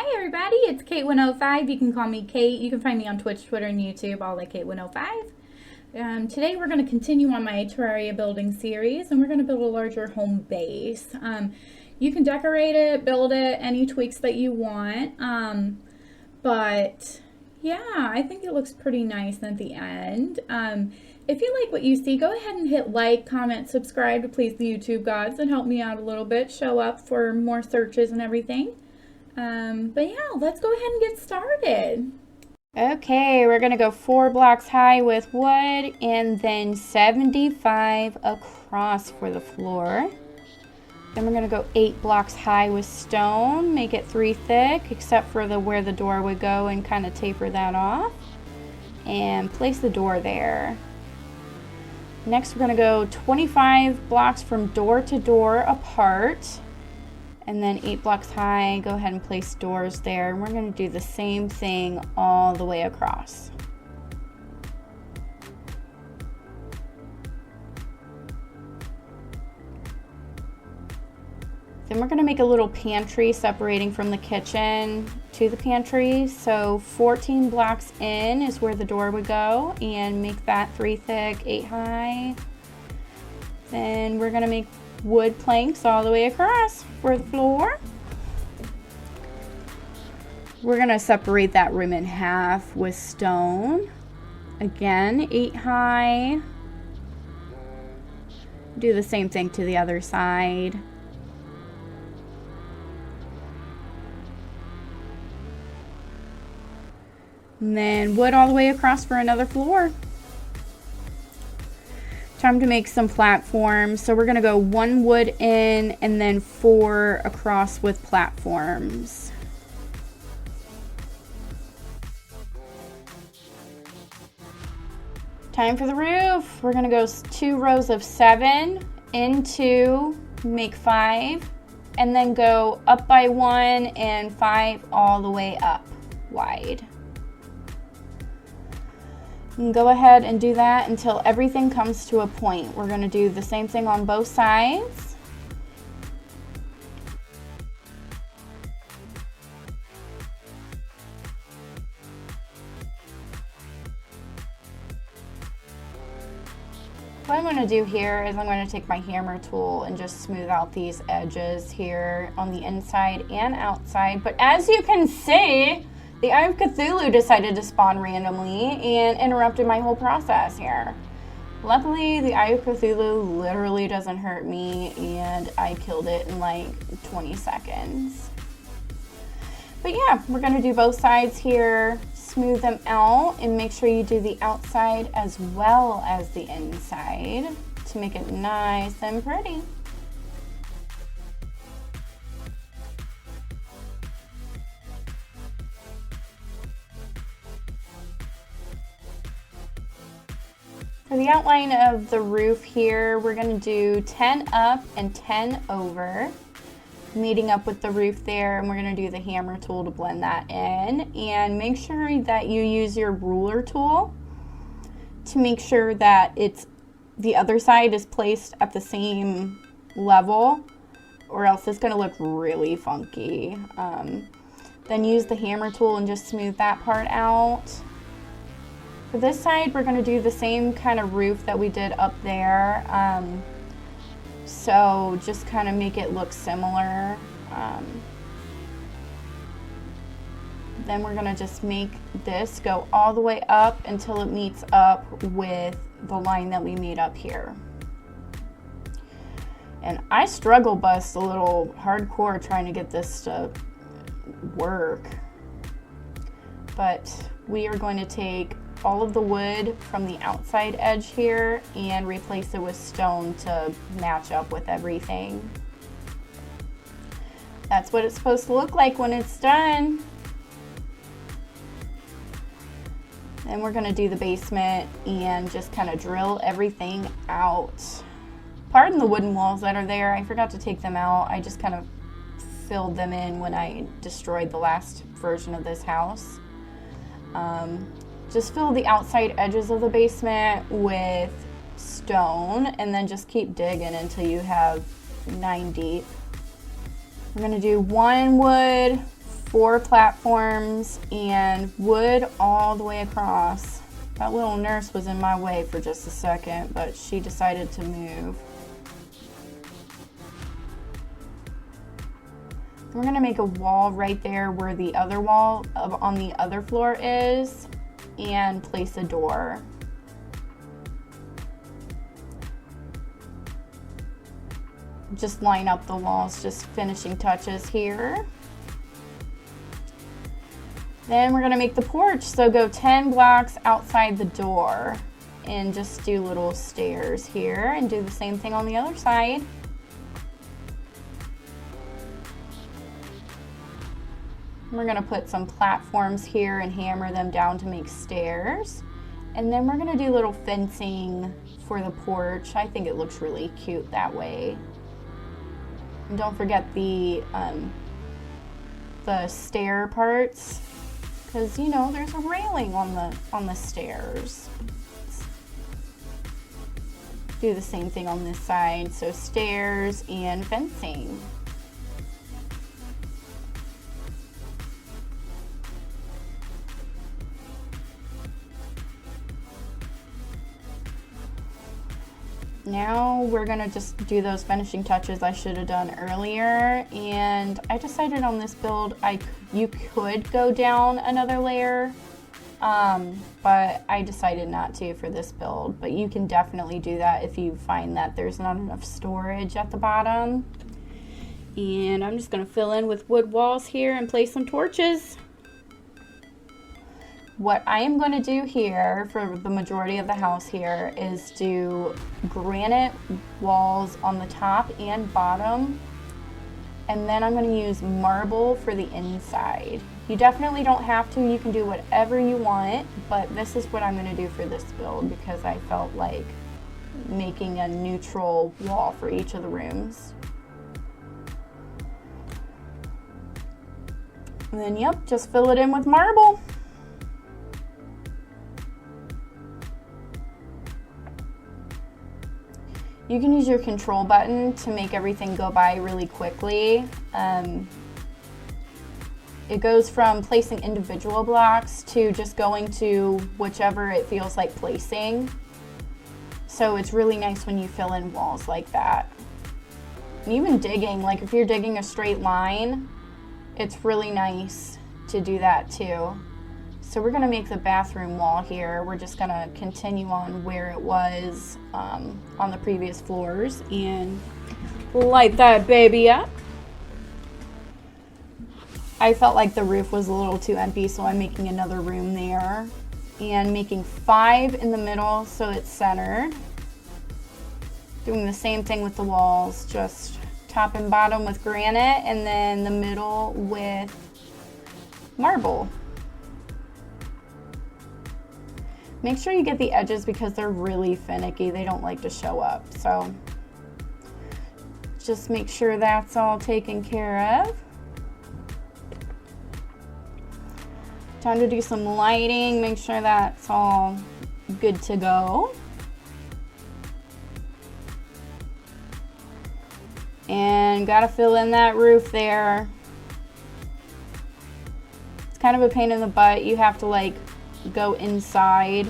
Hi everybody, it's Kate105. You can call me Kate. You can find me on Twitch, Twitter, and YouTube, all at Kate105. Today we're going to continue on my Terraria building series, and we're going to build a larger home base. You can decorate it, build it, any tweaks that you want. But yeah, I think it looks pretty nice at the end. If you like what you see, go ahead and hit like, comment, subscribe to please the YouTube gods and help me out a little bit. Show up for more searches and everything. But yeah, let's go ahead and get started. Okay, we're gonna go 4 blocks high with wood and then 75 across for the floor. Then we're gonna go 8 blocks high with stone, make it 3 thick, except for where the door would go, and kind of taper that off. And place the door there. Next, we're gonna go 25 blocks from door to door apart. And then 8 blocks high, go ahead and place doors there. And we're going to do the same thing all the way across. Then we're going to make a little pantry separating from the kitchen to the pantry. So 14 blocks in is where the door would go, and make that 3 thick, 8 high. Then we're going to make wood planks all the way across for the floor. We're gonna separate that room in half with stone. Again, 8 high. Do the same thing to the other side. And then wood all the way across for another floor. Time to make some platforms. So we're gonna go 1 wood in and then 4 across with platforms. Time for the roof. We're gonna go 2 rows of 7 into, make 5, and then go up by 1 and 5 all the way up wide. And go ahead and do that until everything comes to a point. We're going to do the same thing on both sides. What I'm going to do here is I'm going to take my hammer tool and just smooth out these edges here on the inside and outside. But as you can see, the Eye of Cthulhu decided to spawn randomly and interrupted my whole process here. Luckily, the Eye of Cthulhu literally doesn't hurt me, and I killed it in like 20 seconds. But yeah, we're gonna do both sides here, smooth them out, and make sure you do the outside as well as the inside to make it nice and pretty. For the outline of the roof here, we're going to do 10 up and 10 over, meeting up with the roof there, and we're going to do the hammer tool to blend that in. And make sure that you use your ruler tool to make sure that the other side is placed at the same level, or else it's going to look really funky. Then use the hammer tool and just smooth that part out. For this side, we're going to do the same kind of roof that we did up there. So just kind of make it look similar. Then we're going to just make this go all the way up until it meets up with the line that we made up here. And I struggle bust a little hardcore trying to get this to work. But we are going to take all of the wood from the outside edge here and replace it with stone to match up with everything. That's what it's supposed to look like when it's done. Then we're going to do the basement and just kind of drill everything out. Pardon the wooden walls that are there. I forgot to take them out. I just kind of filled them in when I destroyed the last version of this house. Just fill the outside edges of the basement with stone, and then just keep digging until you have 9 deep. We're going to do 1 wood, 4 platforms and wood all the way across. That little nurse was in my way for just a second, but she decided to move. We're gonna make a wall right there where the other wall on the other floor is, and place a door. Just line up the walls, just finishing touches here. Then we're gonna make the porch, so go 10 blocks outside the door and just do little stairs here and do the same thing on the other side. We're gonna put some platforms here and hammer them down to make stairs. And then we're gonna do little fencing for the porch. I think it looks really cute that way. And don't forget the stair parts, because you know there's a railing on the stairs. Do the same thing on this side, so stairs and fencing. Now we're gonna just do those finishing touches I should have done earlier, and I decided on this build you could go down another layer, but I decided not to for this build. But you can definitely do that if you find that there's not enough storage at the bottom. And I'm just gonna fill in with wood walls here and place some torches. What I am going to do here for the majority of the house here is do granite walls on the top and bottom, and then I'm going to use marble for the inside. You definitely don't have to, you can do whatever you want, but this is what I'm going to do for this build because I felt like making a neutral wall for each of the rooms. And then yep, just fill it in with marble. You can use your control button to make everything go by really quickly. It goes from placing individual blocks to just going to whichever it feels like placing. So it's really nice when you fill in walls like that. And even digging, like if you're digging a straight line, it's really nice to do that too. So we're gonna make the bathroom wall here. We're just gonna continue on where it was on the previous floors and light that baby up. I felt like the roof was a little too empty, so I'm making another room there and making 5 in the middle so it's centered. Doing the same thing with the walls, just top and bottom with granite and then the middle with marble. Make sure you get the edges because they're really finicky. They don't like to show up. So just make sure that's all taken care of. Time to do some lighting. Make sure that's all good to go. And gotta fill in that roof there. It's kind of a pain in the butt. You have to like go inside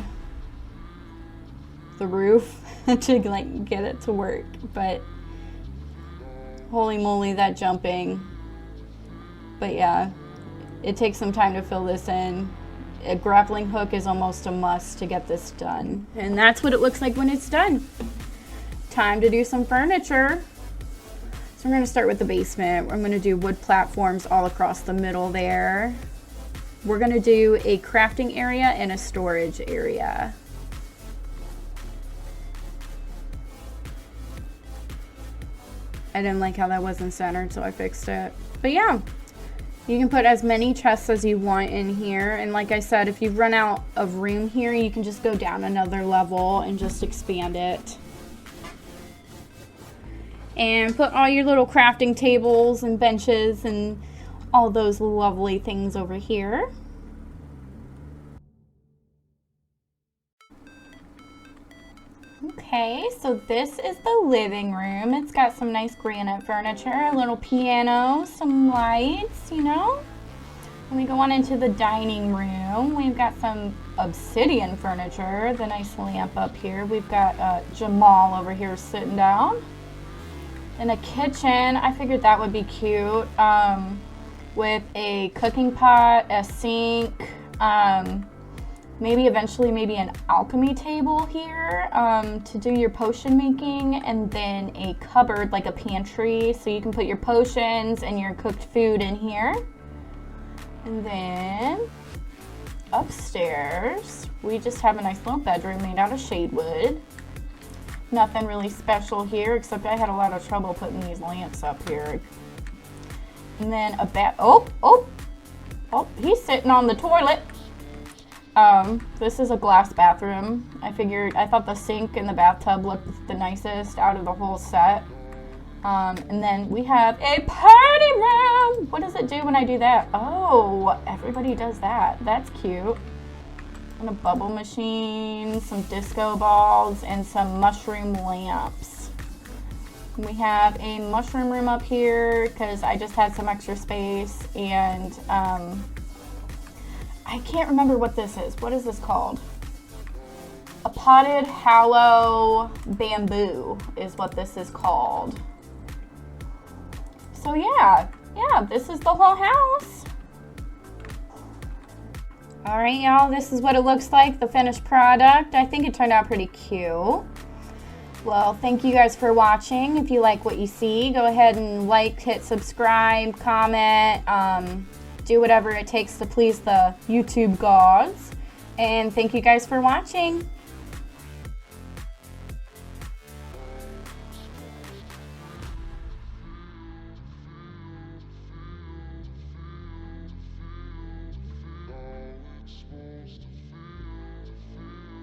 the roof to like get it to work, but holy moly, that jumping. But yeah, it takes some time to fill this in. A grappling hook is almost a must to get this done, and that's what it looks like when it's done. Time to do some furniture. So we're going to start with the basement. I'm going to do wood platforms all across the middle there. We're going to do a crafting area and a storage area. I didn't like how that wasn't centered, so I fixed it. But yeah, you can put as many chests as you want in here. And like I said, if you run out of room here, you can just go down another level and just expand it. And put all your little crafting tables and benches and all those lovely things over here. Okay, so this is the living room. It's got some nice granite furniture, a little piano, some lights, you know. We go on into the dining room. We've got some Obsidian furniture, the nice lamp up here. We've got Jamal over here sitting down. In a kitchen, I figured that would be cute, with a cooking pot, a sink, maybe eventually an alchemy table here to do your potion making, and then a cupboard, like a pantry, so you can put your potions and your cooked food in here. And then upstairs, we just have a nice little bedroom made out of shadewood. Nothing really special here, except I had a lot of trouble putting these lamps up here. And then a oh, he's sitting on the toilet. This is a glass bathroom. I thought the sink and the bathtub looked the nicest out of the whole set. And then we have a party room. What does it do when I do that? Oh, everybody does that. That's cute. And a bubble machine, some disco balls, and some mushroom lamps. We have a mushroom room up here because I just had some extra space, and I can't remember what this is. What is this called? A potted hollow bamboo is what this is called. So yeah, this is the whole house. All right, y'all, this is what it looks like, the finished product. I think it turned out pretty cute. Well, thank you guys for watching. If you like what you see, go ahead and like, hit subscribe, comment, do whatever it takes to please the YouTube gods. And thank you guys for watching.